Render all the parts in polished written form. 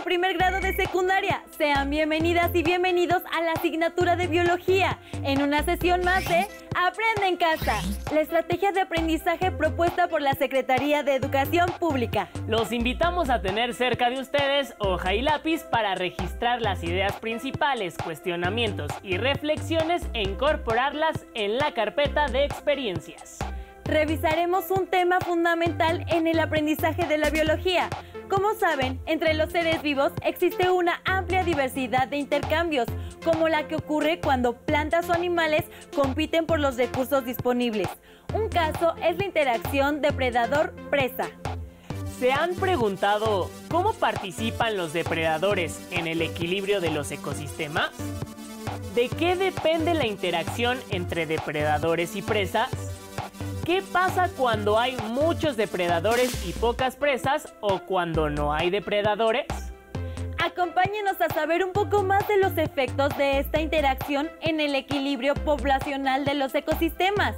primer grado de secundaria. Sean bienvenidas y bienvenidos a la asignatura de Biología, en una sesión más de Aprende en Casa, la estrategia de aprendizaje propuesta por la Secretaría de Educación Pública. Los invitamos a tener cerca de ustedes hoja y lápiz para registrar las ideas principales, cuestionamientos y reflexiones e incorporarlas en la carpeta de experiencias. Revisaremos un tema fundamental en el aprendizaje de la biología. Como saben, entre los seres vivos existe una amplia diversidad de intercambios, como la que ocurre cuando plantas o animales compiten por los recursos disponibles. Un caso es la interacción depredador-presa. ¿Se han preguntado cómo participan los depredadores en el equilibrio de los ecosistemas? ¿De qué depende la interacción entre depredadores y presas? ¿Qué pasa cuando hay muchos depredadores y pocas presas o cuando no hay depredadores? Acompáñenos a saber un poco más de los efectos de esta interacción en el equilibrio poblacional de los ecosistemas.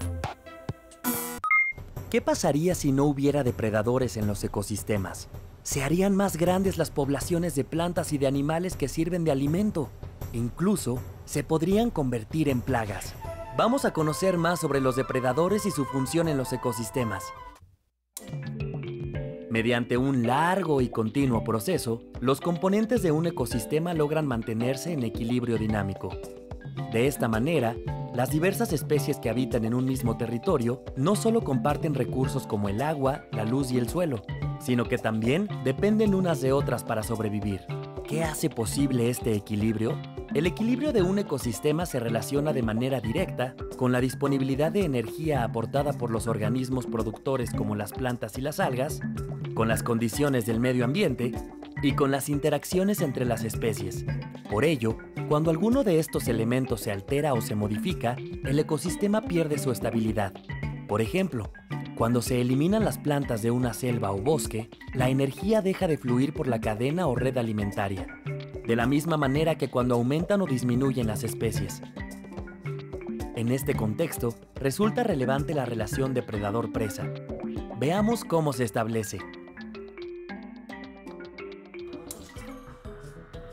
¿Qué pasaría si no hubiera depredadores en los ecosistemas? Se harían más grandes las poblaciones de plantas y de animales que sirven de alimento. Incluso se podrían convertir en plagas. Vamos a conocer más sobre los depredadores y su función en los ecosistemas. Mediante un largo y continuo proceso, los componentes de un ecosistema logran mantenerse en equilibrio dinámico. De esta manera, las diversas especies que habitan en un mismo territorio no solo comparten recursos como el agua, la luz y el suelo, sino que también dependen unas de otras para sobrevivir. ¿Qué hace posible este equilibrio? El equilibrio de un ecosistema se relaciona de manera directa con la disponibilidad de energía aportada por los organismos productores como las plantas y las algas, con las condiciones del medio ambiente y con las interacciones entre las especies. Por ello, cuando alguno de estos elementos se altera o se modifica, el ecosistema pierde su estabilidad. Por ejemplo, cuando se eliminan las plantas de una selva o bosque, la energía deja de fluir por la cadena o red alimentaria. De la misma manera que cuando aumentan o disminuyen las especies. En este contexto, resulta relevante la relación depredador-presa. Veamos cómo se establece.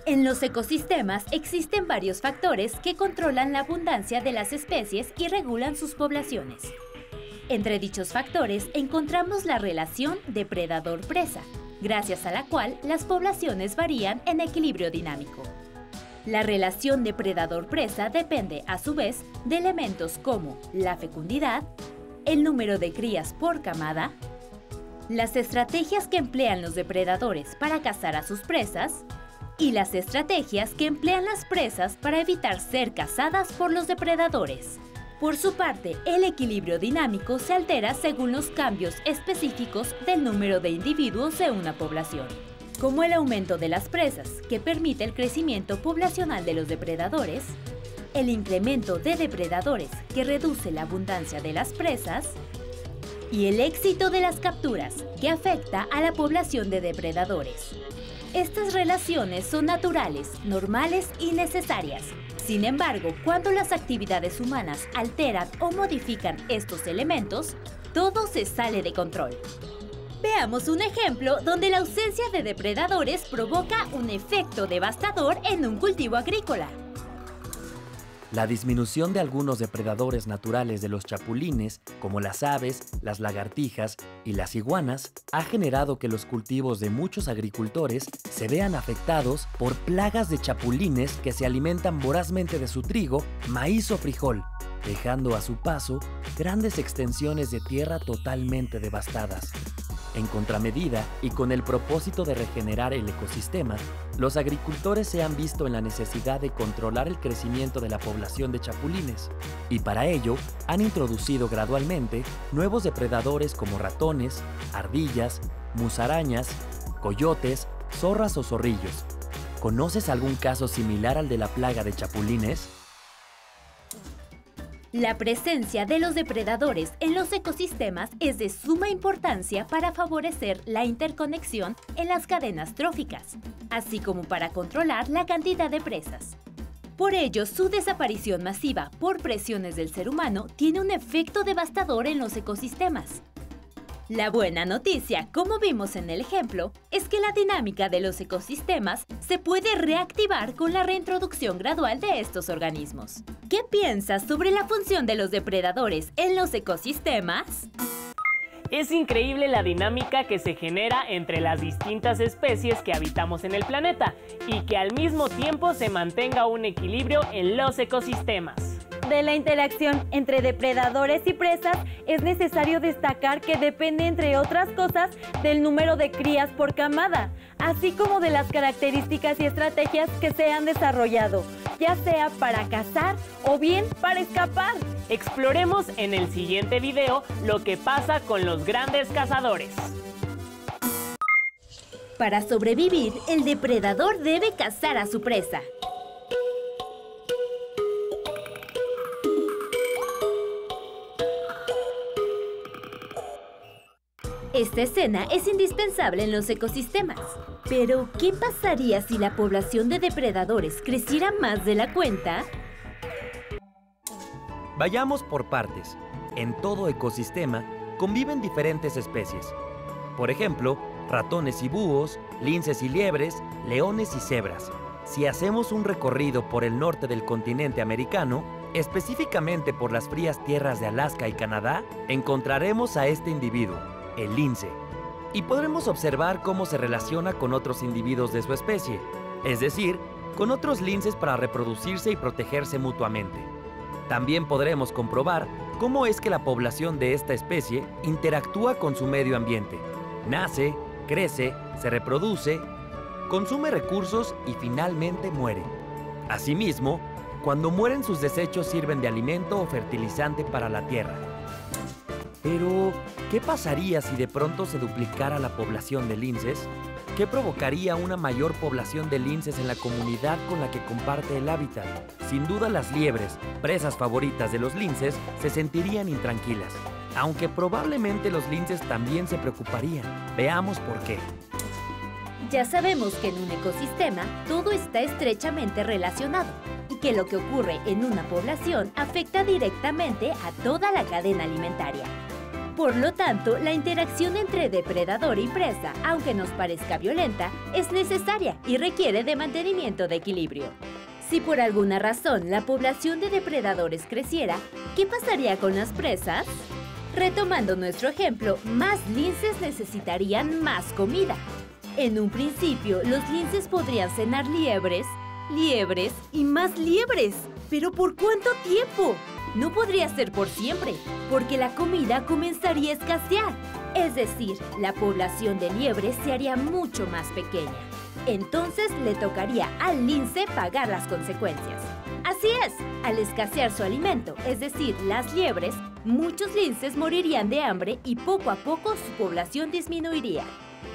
En los ecosistemas existen varios factores que controlan la abundancia de las especies y regulan sus poblaciones. Entre dichos factores encontramos la relación depredador-presa, gracias a la cual las poblaciones varían en equilibrio dinámico. La relación depredador-presa depende, a su vez, de elementos como la fecundidad, el número de crías por camada, las estrategias que emplean los depredadores para cazar a sus presas y las estrategias que emplean las presas para evitar ser cazadas por los depredadores. Por su parte, el equilibrio dinámico se altera según los cambios específicos del número de individuos de una población, como el aumento de las presas, que permite el crecimiento poblacional de los depredadores, el incremento de depredadores, que reduce la abundancia de las presas, y el éxito de las capturas, que afecta a la población de depredadores. Estas relaciones son naturales, normales y necesarias. Sin embargo, cuando las actividades humanas alteran o modifican estos elementos, todo se sale de control. Veamos un ejemplo donde la ausencia de depredadores provoca un efecto devastador en un cultivo agrícola. La disminución de algunos depredadores naturales de los chapulines, como las aves, las lagartijas y las iguanas, ha generado que los cultivos de muchos agricultores se vean afectados por plagas de chapulines que se alimentan vorazmente de su trigo, maíz o frijol, dejando a su paso grandes extensiones de tierra totalmente devastadas. En contramedida, y con el propósito de regenerar el ecosistema, los agricultores se han visto en la necesidad de controlar el crecimiento de la población de chapulines, y para ello han introducido gradualmente nuevos depredadores como ratones, ardillas, musarañas, coyotes, zorras o zorrillos. ¿Conoces algún caso similar al de la plaga de chapulines? La presencia de los depredadores en los ecosistemas es de suma importancia para favorecer la interconexión en las cadenas tróficas, así como para controlar la cantidad de presas. Por ello, su desaparición masiva por presiones del ser humano tiene un efecto devastador en los ecosistemas. La buena noticia, como vimos en el ejemplo, es que la dinámica de los ecosistemas se puede reactivar con la reintroducción gradual de estos organismos. ¿Qué piensas sobre la función de los depredadores en los ecosistemas? Es increíble la dinámica que se genera entre las distintas especies que habitamos en el planeta y que al mismo tiempo se mantenga un equilibrio en los ecosistemas. De la interacción entre depredadores y presas, es necesario destacar que depende, entre otras cosas, del número de crías por camada, así como de las características y estrategias que se han desarrollado, ya sea para cazar o bien para escapar. Exploremos en el siguiente video lo que pasa con los grandes cazadores. Para sobrevivir, el depredador debe cazar a su presa. Esta escena es indispensable en los ecosistemas. Pero, ¿qué pasaría si la población de depredadores creciera más de la cuenta? Vayamos por partes. En todo ecosistema conviven diferentes especies. Por ejemplo, ratones y búhos, linces y liebres, leones y cebras. Si hacemos un recorrido por el norte del continente americano, específicamente por las frías tierras de Alaska y Canadá, encontraremos a este individuo, el lince, y podremos observar cómo se relaciona con otros individuos de su especie, es decir, con otros linces para reproducirse y protegerse mutuamente. También podremos comprobar cómo es que la población de esta especie interactúa con su medio ambiente. Nace, crece, se reproduce, consume recursos y finalmente muere. Asimismo, cuando mueren sus desechos sirven de alimento o fertilizante para la tierra. Pero, ¿qué pasaría si de pronto se duplicara la población de linces? ¿Qué provocaría una mayor población de linces en la comunidad con la que comparte el hábitat? Sin duda las liebres, presas favoritas de los linces, se sentirían intranquilas, aunque probablemente los linces también se preocuparían. Veamos por qué. Ya sabemos que en un ecosistema todo está estrechamente relacionado y que lo que ocurre en una población afecta directamente a toda la cadena alimentaria. Por lo tanto, la interacción entre depredador y presa, aunque nos parezca violenta, es necesaria y requiere de mantenimiento de equilibrio. Si por alguna razón la población de depredadores creciera, ¿qué pasaría con las presas? Retomando nuestro ejemplo, más linces necesitarían más comida. En un principio, los linces podrían cenar liebres, liebres y más liebres. ¿Pero por cuánto tiempo? No podría ser por siempre, porque la comida comenzaría a escasear. Es decir, la población de liebres se haría mucho más pequeña. Entonces le tocaría al lince pagar las consecuencias. Así es, al escasear su alimento, es decir, las liebres, muchos linces morirían de hambre y poco a poco su población disminuiría.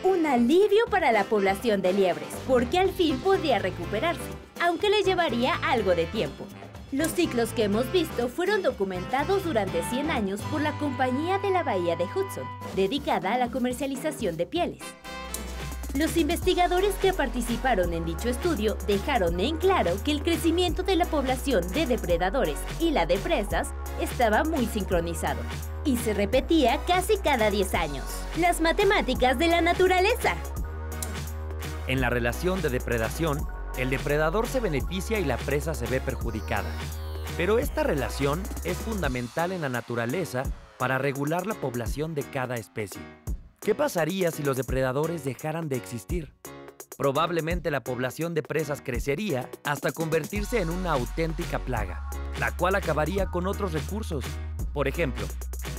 Un alivio para la población de liebres, porque al fin podría recuperarse, aunque le llevaría algo de tiempo. Los ciclos que hemos visto fueron documentados durante 100 años por la Compañía de la Bahía de Hudson, dedicada a la comercialización de pieles. Los investigadores que participaron en dicho estudio dejaron en claro que el crecimiento de la población de depredadores y la de presas estaba muy sincronizado y se repetía casi cada 10 años. Las matemáticas de la naturaleza. En la relación de depredación, el depredador se beneficia y la presa se ve perjudicada. Pero esta relación es fundamental en la naturaleza para regular la población de cada especie. ¿Qué pasaría si los depredadores dejaran de existir? Probablemente la población de presas crecería hasta convertirse en una auténtica plaga, la cual acabaría con otros recursos. Por ejemplo,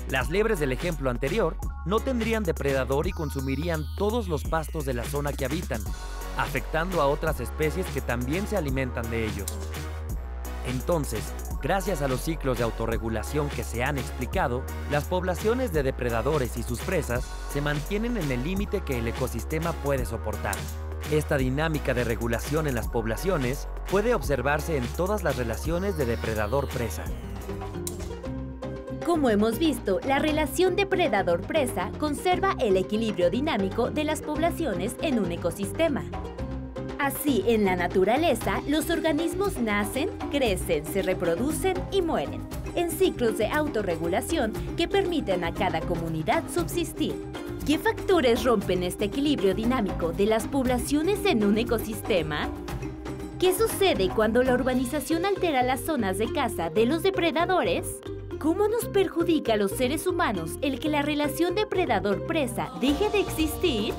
las liebres del ejemplo anterior no tendrían depredador y consumirían todos los pastos de la zona que habitan, afectando a otras especies que también se alimentan de ellos. Entonces, gracias a los ciclos de autorregulación que se han explicado, las poblaciones de depredadores y sus presas se mantienen en el límite que el ecosistema puede soportar. Esta dinámica de regulación en las poblaciones puede observarse en todas las relaciones de depredador-presa. Como hemos visto, la relación depredador-presa conserva el equilibrio dinámico de las poblaciones en un ecosistema. Así, en la naturaleza, los organismos nacen, crecen, se reproducen y mueren. en ciclos de autorregulación que permiten a cada comunidad subsistir. ¿Qué factores rompen este equilibrio dinámico de las poblaciones en un ecosistema? ¿Qué sucede cuando la urbanización altera las zonas de caza de los depredadores? ¿Cómo nos perjudica a los seres humanos el que la relación depredador-presa deje de existir?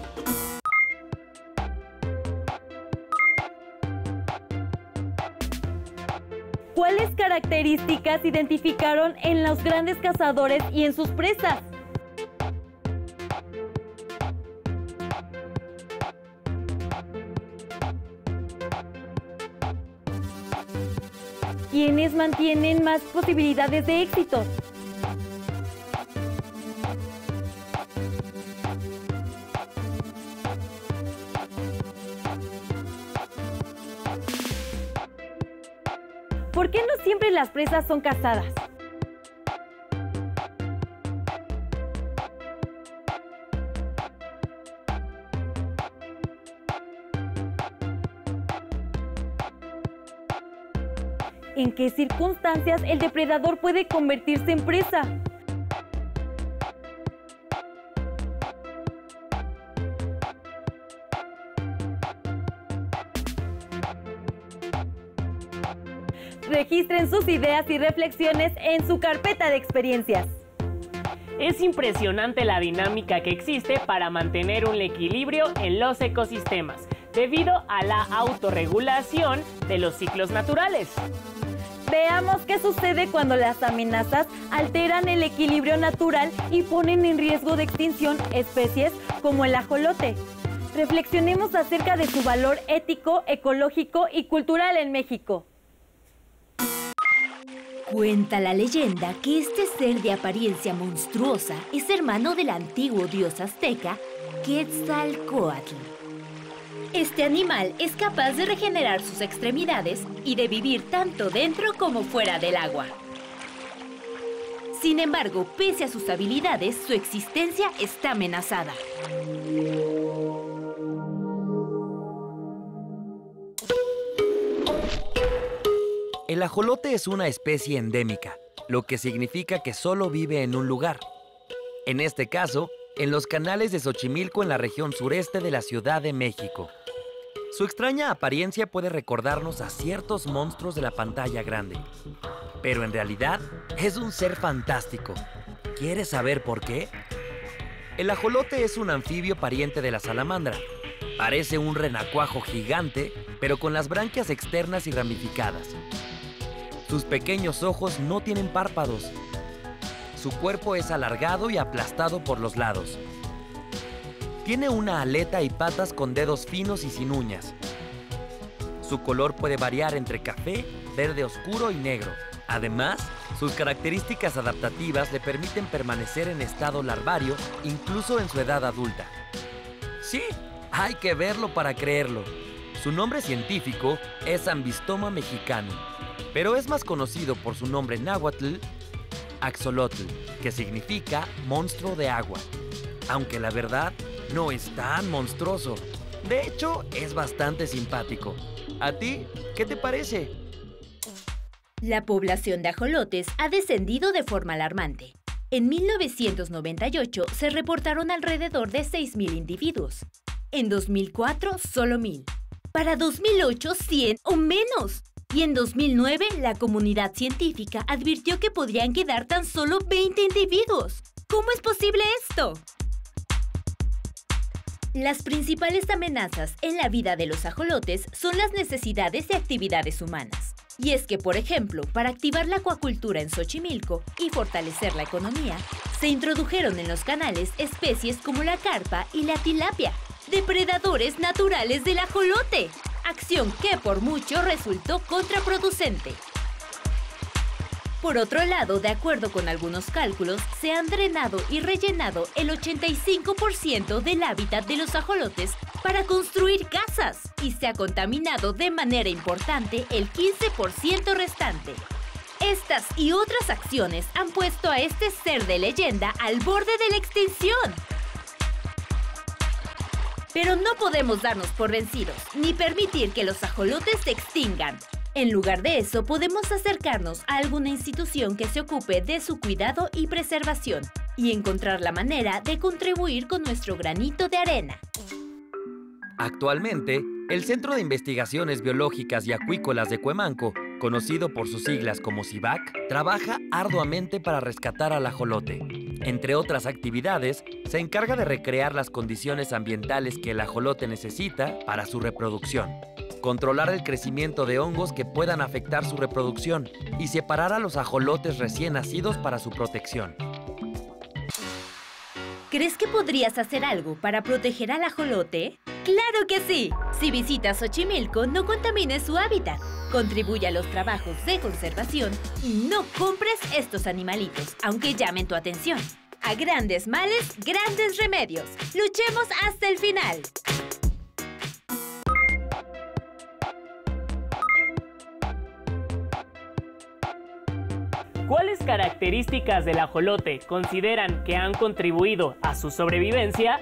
¿Cuáles características identificaron en los grandes cazadores y en sus presas? ¿Quiénes mantienen más posibilidades de éxito? ¿Por qué no siempre las presas son cazadas? ¿En qué circunstancias el depredador puede convertirse en presa? Registren sus ideas y reflexiones en su carpeta de experiencias. Es impresionante la dinámica que existe para mantener un equilibrio en los ecosistemas, debido a la autorregulación de los ciclos naturales. Veamos qué sucede cuando las amenazas alteran el equilibrio natural y ponen en riesgo de extinción especies como el ajolote. Reflexionemos acerca de su valor ético, ecológico y cultural en México. Cuenta la leyenda que este ser de apariencia monstruosa es hermano del antiguo dios azteca Quetzalcóatl. Este animal es capaz de regenerar sus extremidades y de vivir tanto dentro como fuera del agua. Sin embargo, pese a sus habilidades, su existencia está amenazada. El ajolote es una especie endémica, lo que significa que solo vive en un lugar. En este caso, en los canales de Xochimilco en la región sureste de la Ciudad de México. Su extraña apariencia puede recordarnos a ciertos monstruos de la pantalla grande, pero en realidad es un ser fantástico. ¿Quieres saber por qué? El ajolote es un anfibio pariente de la salamandra. Parece un renacuajo gigante, pero con las branquias externas y ramificadas. Sus pequeños ojos no tienen párpados. Su cuerpo es alargado y aplastado por los lados. Tiene una aleta y patas con dedos finos y sin uñas. Su color puede variar entre café, verde oscuro y negro. Además, sus características adaptativas le permiten permanecer en estado larvario incluso en su edad adulta. Sí, hay que verlo para creerlo. Su nombre científico es Ambystoma mexicano, pero es más conocido por su nombre náhuatl, Axolotl, que significa monstruo de agua. Aunque la verdad, no es tan monstruoso. De hecho, es bastante simpático. ¿A ti qué te parece? La población de ajolotes ha descendido de forma alarmante. En 1998 se reportaron alrededor de 6.000 individuos. En 2004, solo 1.000. Para 2008, 100 o menos. Y en 2009, la comunidad científica advirtió que podrían quedar tan solo 20 individuos. ¿Cómo es posible esto? Las principales amenazas en la vida de los ajolotes son las necesidades y actividades humanas. Y es que, por ejemplo, para activar la acuacultura en Xochimilco y fortalecer la economía, se introdujeron en los canales especies como la carpa y la tilapia, depredadores naturales del ajolote, acción que por mucho resultó contraproducente. Por otro lado, de acuerdo con algunos cálculos, se han drenado y rellenado el 85% del hábitat de los ajolotes para construir casas y se ha contaminado de manera importante el 15% restante. Estas y otras acciones han puesto a este ser de leyenda al borde de la extinción. Pero no podemos darnos por vencidos, ni permitir que los ajolotes se extingan. En lugar de eso, podemos acercarnos a alguna institución que se ocupe de su cuidado y preservación y encontrar la manera de contribuir con nuestro granito de arena. Actualmente, el Centro de Investigaciones Biológicas y Acuícolas de Cuemanco, conocido por sus siglas como CIBAC, trabaja arduamente para rescatar al ajolote. Entre otras actividades, se encarga de recrear las condiciones ambientales que el ajolote necesita para su reproducción, controlar el crecimiento de hongos que puedan afectar su reproducción y separar a los ajolotes recién nacidos para su protección. ¿Crees que podrías hacer algo para proteger al ajolote? ¡Claro que sí! Si visitas Xochimilco, no contamines su hábitat. Contribuye a los trabajos de conservación y no compres estos animalitos, aunque llamen tu atención. A grandes males, grandes remedios. ¡Luchemos hasta el final! ¿Cuáles características del ajolote consideran que han contribuido a su sobrevivencia?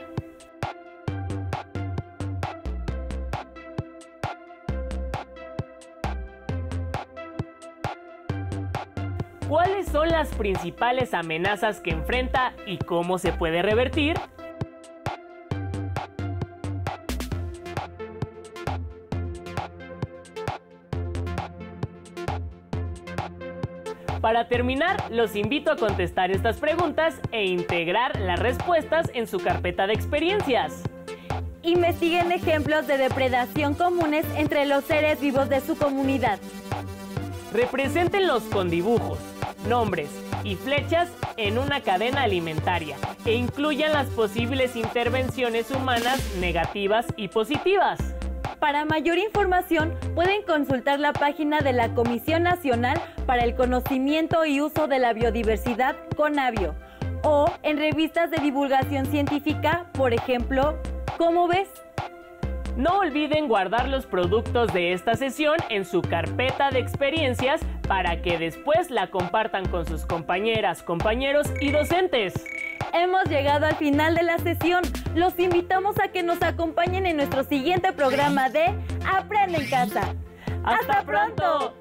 ¿Cuáles son las principales amenazas que enfrenta y cómo se puede revertir? Para terminar, los invito a contestar estas preguntas e integrar las respuestas en su carpeta de experiencias. Investiguen ejemplos de depredación comunes entre los seres vivos de su comunidad. Represéntenlos con dibujos, nombres y flechas en una cadena alimentaria e incluyan las posibles intervenciones humanas negativas y positivas. Para mayor información, pueden consultar la página de la Comisión Nacional para el Conocimiento y Uso de la Biodiversidad, CONABIO, o en revistas de divulgación científica, por ejemplo, ¿Cómo ves? No olviden guardar los productos de esta sesión en su carpeta de experiencias para que después la compartan con sus compañeras, compañeros y docentes. Hemos llegado al final de la sesión. Los invitamos a que nos acompañen en nuestro siguiente programa de Aprende en Casa. ¡Hasta pronto!